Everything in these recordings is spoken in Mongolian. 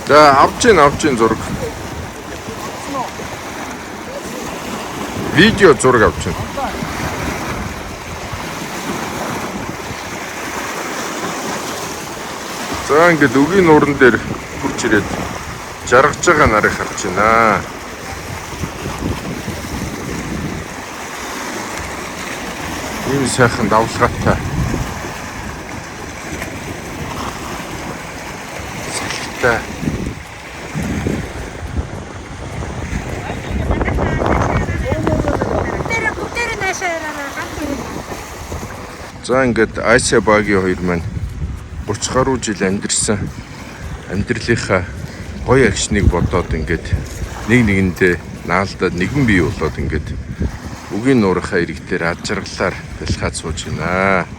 За авч ийн зураг. Видео зураг авч ийн. За ингээд өгийн нууран дээр хурж ирээд жаргаж байгаа нарыг харж байна. Ийм сайхан давлгаатай. Салхитай. За ингээд Айса багийн хоёр маань 30 гаруй жил амьдэрсэн амьдралынхаа гоё агшныг бодоод ингээд нэг нэгэндээ наалдаад нэгэн бий болоод ингээд үгийн нуурынхаа иргэтээр ад жаргалаар бэлхаад сууж байна.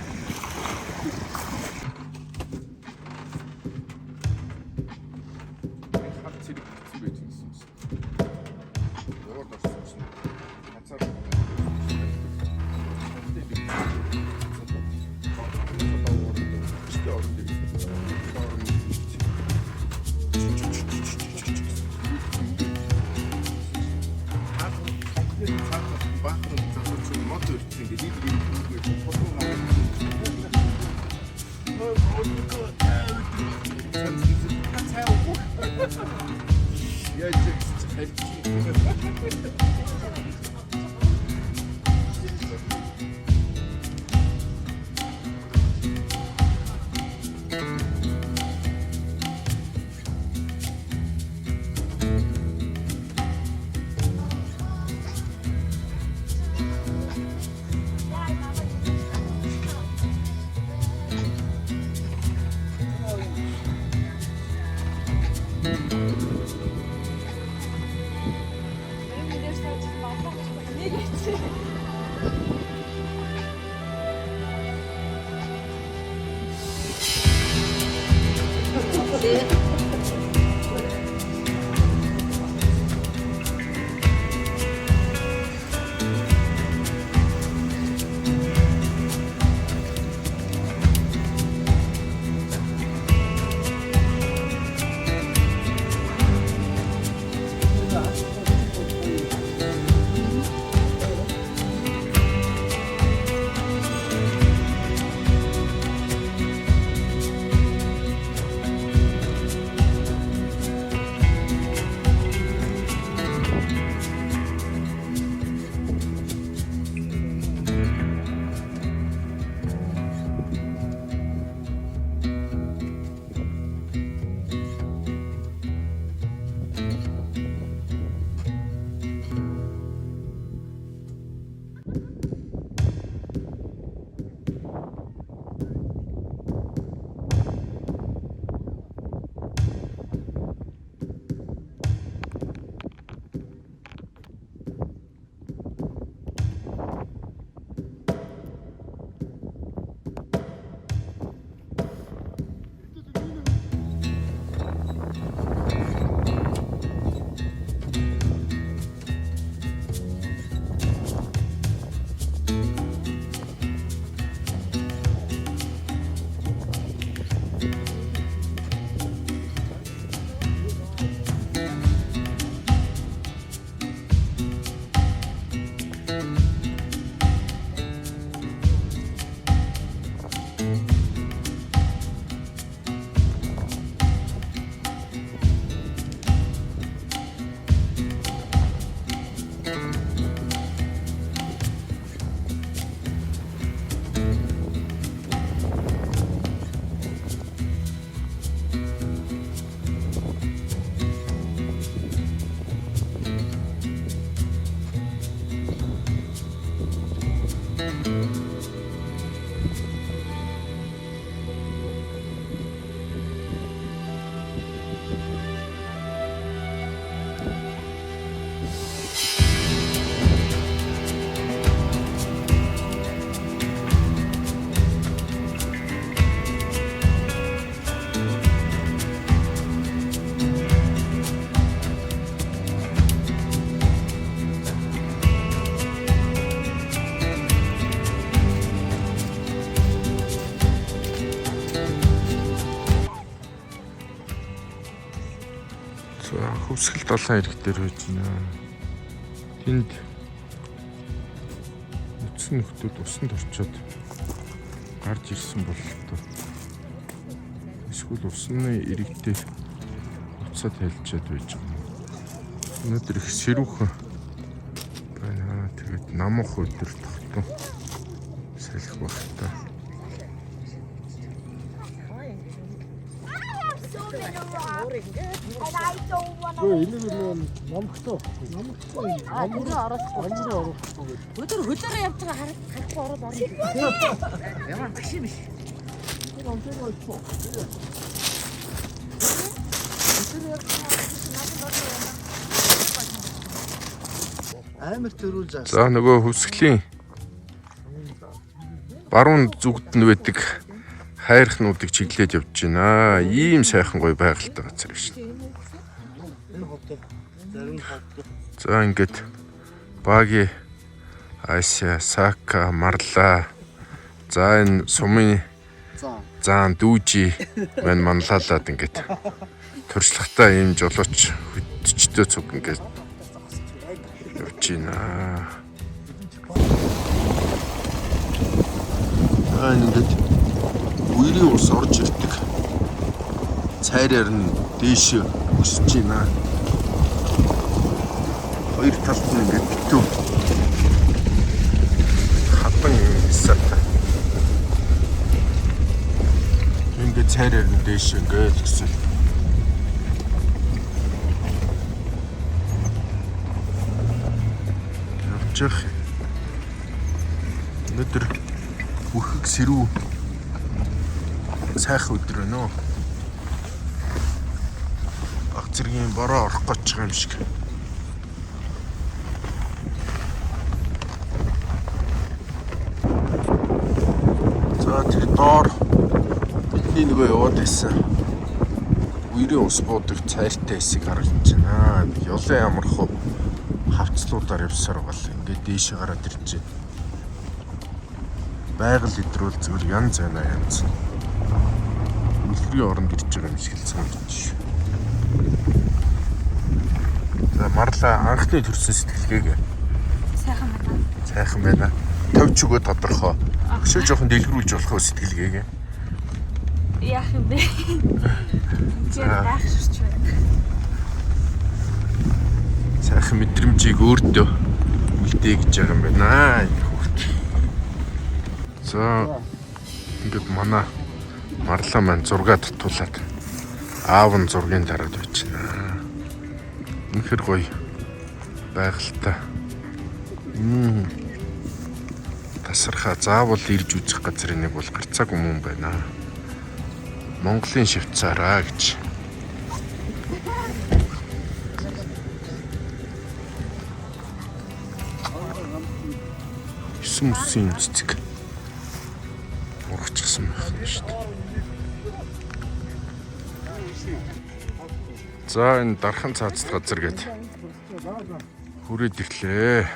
За хөвсгөл долоон ирэх дээр байж байна. Тэнд үтсэн нөхдүүд усанд орчоод гарч ирсэн бололтой. Эсвэл усны иргэдээ уцаа тайлчаад байж байгаа. Өнөөдөр их сэрүүхэн байна. Тэгээд намуух өдөр тогтсон салхи багтаа. Энийг намхтаа. Намхтаа орох. Өдөр хөлөөрөө явж байгаа харахгүй ороод орно. Ямар машин биш. Амар төрүүл заа. За нөгөө хөвсгөлийн баруун зүгт нь байдаг хайрхнуудыг чиглээд явж байна. Ийм сайхан гоё байгальтай газар биш. За ингээд Баги, Ася, Сака, Марла. За энэ сумын заан дүүжи мань манлайлаад ингээд туршлагатай ийм жолооч хөдөлчтэй цуг ингээд явж байна. Ингээд үерийн ус орж ирдэг. Цайраар нь дээш өсөж байна. Хоёр талд нь ингээд битүү хатан хисаатай. Ингээд цайраар нь дээш ингээд өсөж. Явчих. Өнөөдөр бүрхэг сэрүү сайхан өдөр байна уу? Баг зэргийн бороо орох гэж байгаа юм шиг. За тэр доор бидний нөгөө яваад байсан үерийн ус буудаг цайртай хэсэг харагдаж байна. Ёлын амархуу хавцлуудаар явсаар гал ингээд дээшээ гараад ирж байна. Байгаль идрүүл зүгээр янз байна янз. Үлгэрийн оронд ирж байгаа юм шиг л санагдаж. За Марла анхны төрсөн сэтгэлгээгээ. Сайхан байна. Сайхан байна. Товч өгөө тодорхой. Өшөө жоохон дэлгэрүүлж болох уу сэтгэлгээгээ? Яах юм бэ? Зэр байх ширч байна. Сайхан мэдрэмжийг өөртөө үлдээ гэж байгаа юм байна. За ингээд манай Марла маань зураг татуулаад аав нь зургийн дараад байчихна. Үнэхэр гоё байгальтай. Тасархаа заавал ирж үзэх газрын нэг бол гарцааг өмнө байна. Монголын Швейцараа гэж. Сүмсийн цэцэг. Урагчсан байх юм шүү дээ. За энэ дархан цаацд газар гээд хүрээд ирлээ.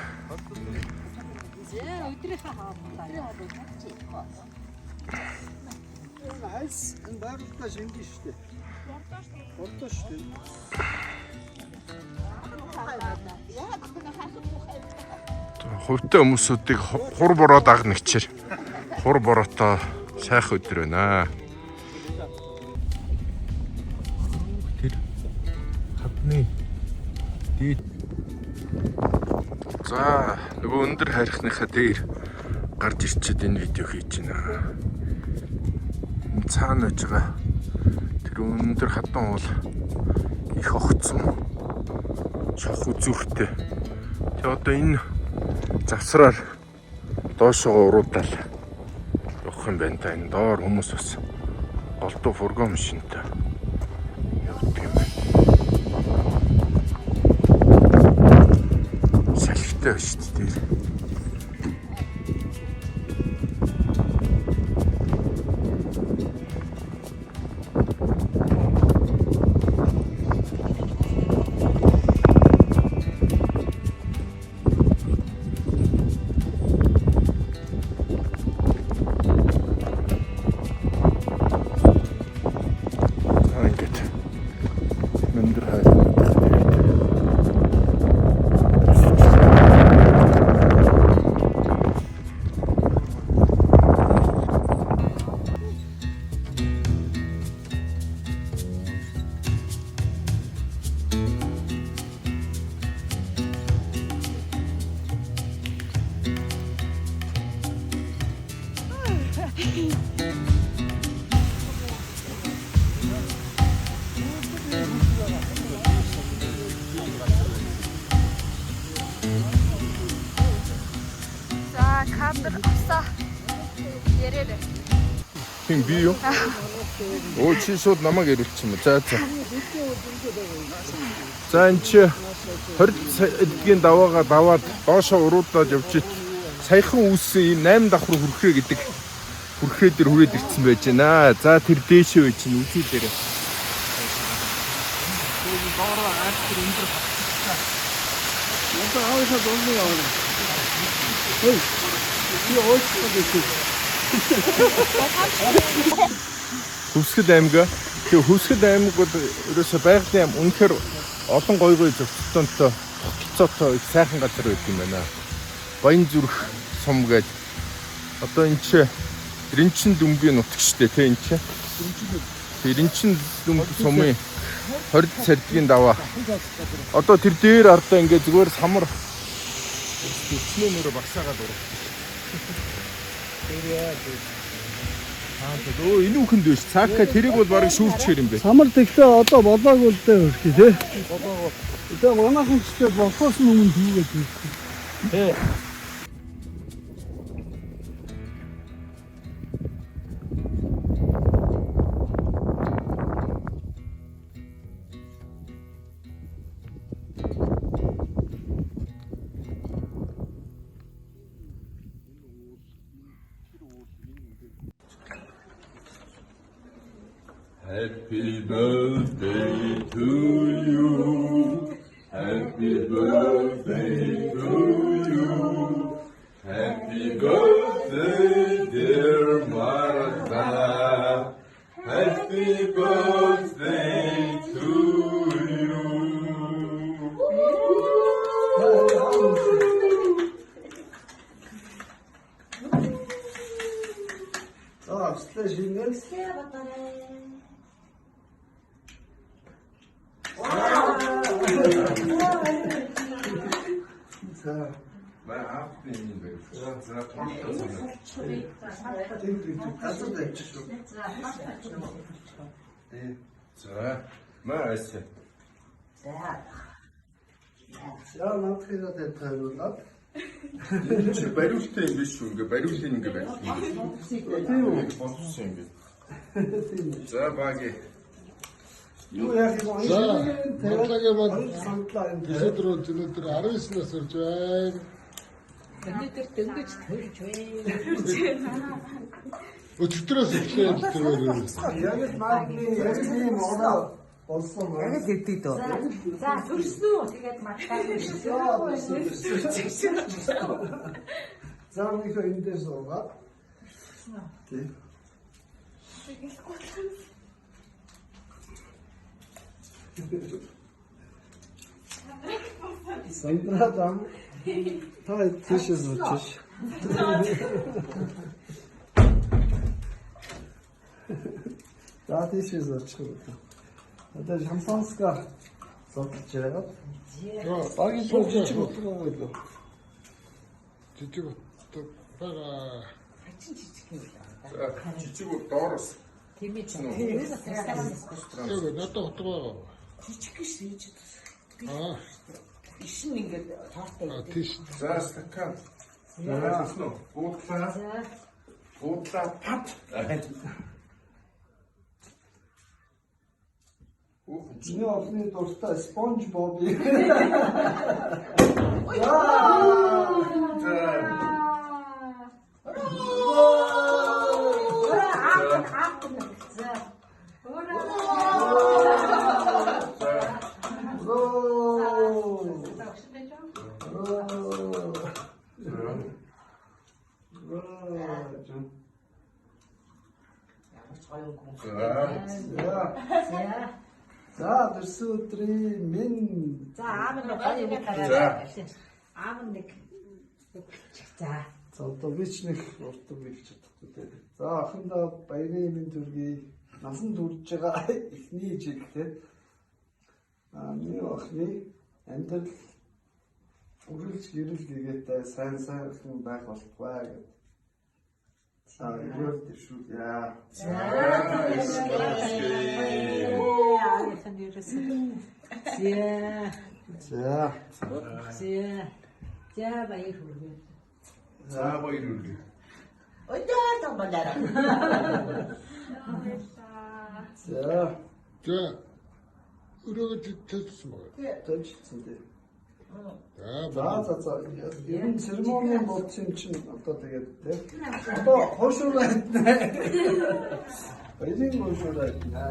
Энэ байгальтай шингэн шүү дээ. Бордоо шүү дээ. Хувьтай хүмүүсүүдийг хур бороо дагна гэчээр хур бороотой сайхан өдөр байна. Тэр хадны дээд. За нөгөө өндөр хайрхныхаа дээр гарч ирчээд энэ видео хийж байна. Энэ цаана байж байгаа тэр өндөр хатан уул их огцсон шах үзүүртэй. Тэгээ одоо энэ завсраар доошоо уруудаал явах юм байна та. Энэ доор хүмүүс бас голдуу фургон машинтай явдаг юм байна. Салхитай шүү дээ. Өндөр хайр. өндөр авсаа ярээрээ. Хин би юу? Оо чи шууд намайг ирүүлчих юм. За. За энэ чи 20 эдгийн даваагаа даваад доошоо уруудаад явж ит. Саяхан үүссэн энэ 8 давхар хүрхрээ гэдэг хүрхрээ дээр хүрээд ирсэн байж байна. За тэр дээшээ байж чинь үсээ дээр. доороо айлтар өндөр хатчихсан. Одоо аавынхаа дундын явна. Хөөе. Би ойцсон гэж. Хөвсгөл аймгаа. Тэгээ Хөвсгөл аймагуд ерөөсө байгалийн ам үнэхээр олон гой зөвхөнтэй тогтолцоотой их сайхан газар байт юм байна. Баян зүрх сум гээд одоо энэ чи Ирэнчин дүнгийн нутаг штэ тэ энэ чи. Ирэнчин дүнг сумын 20 сардгийн даваа. Одоо тэр дээр ардаа ингээ зүгээр самар өчнөөр багсаагаад урах. Өө энэ үхэнд биш. Цаака тэрийг бол барыг шүүрчээр юм бэ. Самар тэгтээ одоо болоогүй л дээ хөрхий тий. Болоо. Тэгээ манайхан ч тэгээ болохоос өмнө хийгээд байна. Тий. Happy birthday to you. Happy birthday to you. Happy birthday, dear Martha. Happy birthday to you. 자, 스테이션은 자, Ben affedeyim de. Sıra Sıra. Maalesef. 자, 나트리가 됐다는 Чи бариултаа юм биш үү? Ингээ бариулын ингээ байх юм. Тийм. Боссон ингээ. За баги. юу яах юм бэ? Монголын бол сандлаа энэ өдөр 19-ноос орж байна. Өнөөдөр дөнгөж төрж байна. Өчигдрөөс эхлээд төрөөр. яг л наадны яг ийм оноо болсон байна. Яг хэвдээ дөө. За төрсөн үү? Тэгээд маттай. За нэг эндээс суугаа. Тий. Сандра та тийшээс очиж. За тийшээс очих. Одоо шамсанска сотч яагаад? Багийн сууч бодлого байлаа. Жижиг байгаа. Жижиг доороос. Тийм ээ. Тэгээ надад утгаа. Жижиг гэж. Аа, Ишин ингээд таартай. тийш. За стакан. Яасноо. Буудлаа. Буудлаа пат. Миний олны дуртай спонж боби. За дөрсөн өдрийн минь. За аав нь гоё юм тараа. Аав нэг. За. За одоо би ч нэг уртан хэлж чадахгүй дээ. За охиндоо баярын минь төргий насан турж байгаа эхний жиг те. Миний охины амьдрал үргэлж гэрэл гээтэй сайн хүн байх болтугай гэдэг. За юу тийшүү яа. За баяр хүргэе. За баярлалаа. Өдөр томболоо. За, За. Өрөөгөө тэлсэн байгаа. төвчсөн дээ. За, За. Ер нь церемони болсон чинь одоо тэгээд тий. Одоо хошуураад нэ. Баярын хошуураад нэ.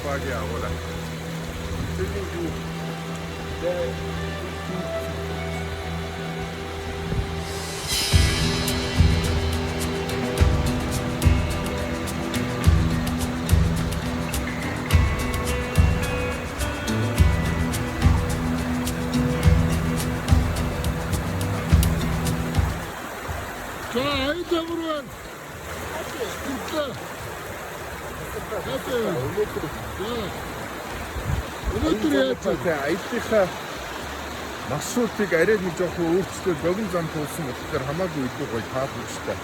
Баги авала. Тэний юу? за, айд амраа. Өглөө. Өнөөдөр яа. Аяллахаа маршрутыг арай нэг жоохон өөрчлөлт богино зам туулсан болохоор хамаагүй илүү гоё таалагдчихтай.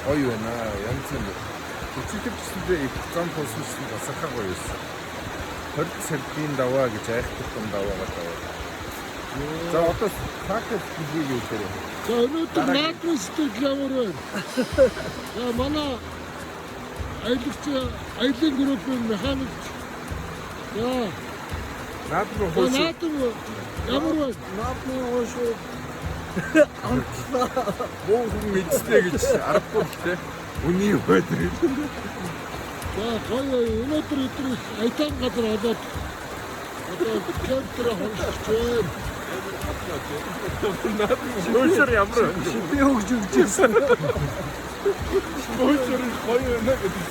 Гоё байна. Янз бүр. Өчигдөрчсөндөө их зам туулсан чинь бас ахаа гоё байсан. 20 сартын даваа гэж айхтсан даваагаа таваа. За одоо пакет хийгээ юу гэх вэ? За, өнөөдөр наадмын сэтгэл ямар байна? За, манай аялын группийн механикч. За, Наадмын хөөс. наадам ямар байна? Наадмын хошуу Боо хүн мэдстэй гэж аргагүй л те. Үний өдөр. За, гоё өнөөдөр өдөр айтан газар олоод одоо кемпээр хонсож байна. Шүүшэр ямар би хөгж өгчээсэн. шүүшэр гоё байна гэдэг.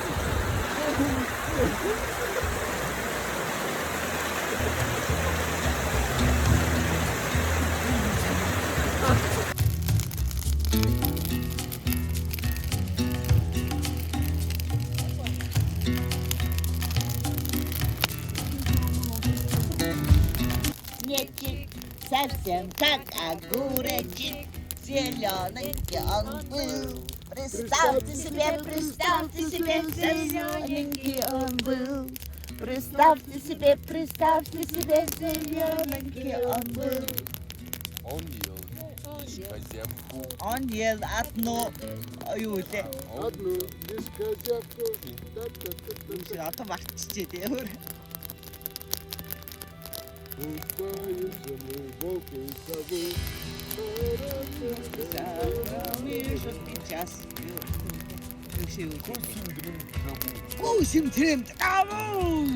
Нечик, совсем как огуречек, зелененький он был. Представьте себе, зелененький он был. Представьте себе, зелененький он был. Он ел одно юутэй. Адно дискозятко. Одоо мартчихжээ дээ. Сейчас. Гусим трем. Ау!